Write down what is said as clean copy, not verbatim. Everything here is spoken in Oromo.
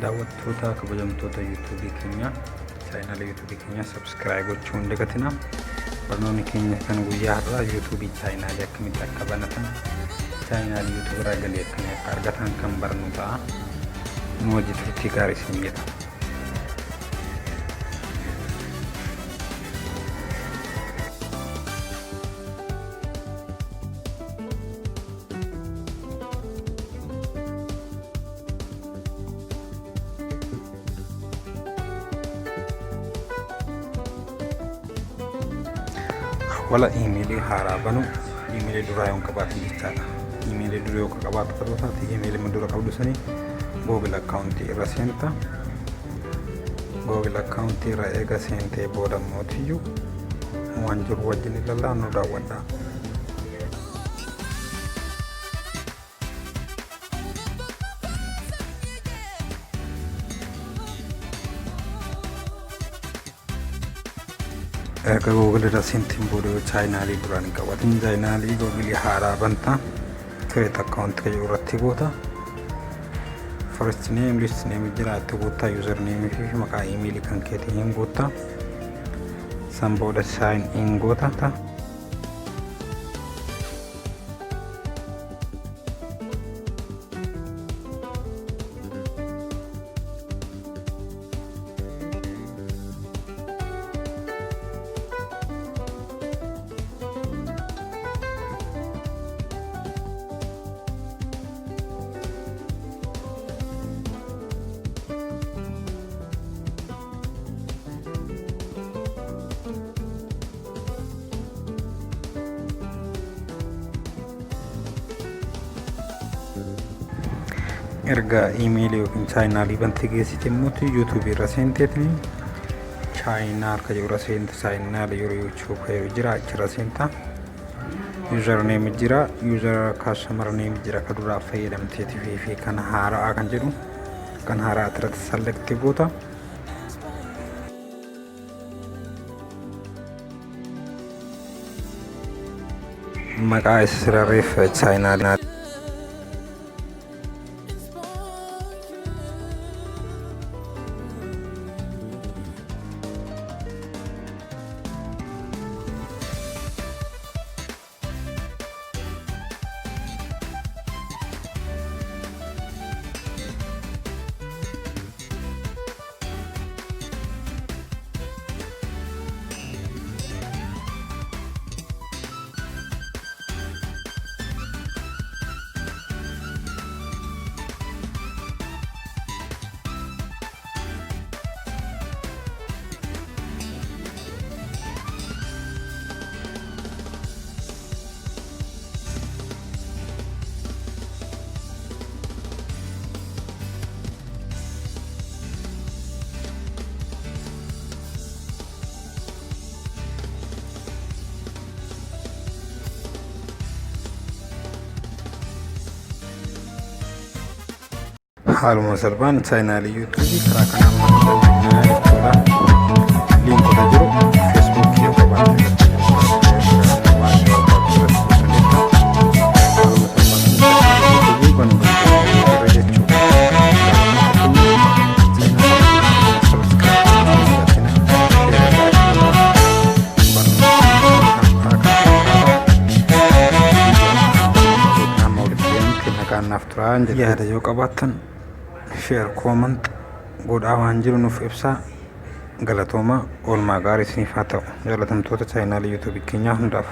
daawwattoota kabajamtoota YouTube keenya channel YouTube keenya subscribe gochuun dagatina. Barnoonni keenya kan guyyaa har'aa YouTube channel akkamitti akka banatan channel YouTube irraa galii akkamitti akka argatan kan barnu ta'a. Nu wajjin turtii gaarii isin jedha. Wala email Haarawa banu email dura yang kabat jechaadha. Email dura yoo kabat taate email dura qabdu sani Google account irra seenta. Google account irra eega seentee booda mootiyyuu waan jiru wajjin ilaalaannu daawwadha. Google da sentin bodo channel duraan qabatin channel Google Haarawa banta create account ka irratti goota. First name, last name jiraatu goota, username fi maqaa email kan keetiin goota. San booda sign in goota. Erga email yookiin channel banti geessite immoo YouTube irra seenteetni channel ka jira seente channel YouTube jira achirra seenta. Username jira, user customer name jira ka dura fayyadamteetii fi kan Haarawa kan jedhu kan Haarawa irratti select goota. Maqaa sirreef channel Haaluma salphaan channel YouTube karaa kanaan maxxanfamee jechuudha. Link irra jiru Facebook yoo qabaattan yaada yoo qabaattan share comment godhaa waan jiru nuuf ibsaa. Galatooma oolmaa gaarii isiniif haa ta'u. Jaalatamtoota channel YouTube keenyaa hundaaf.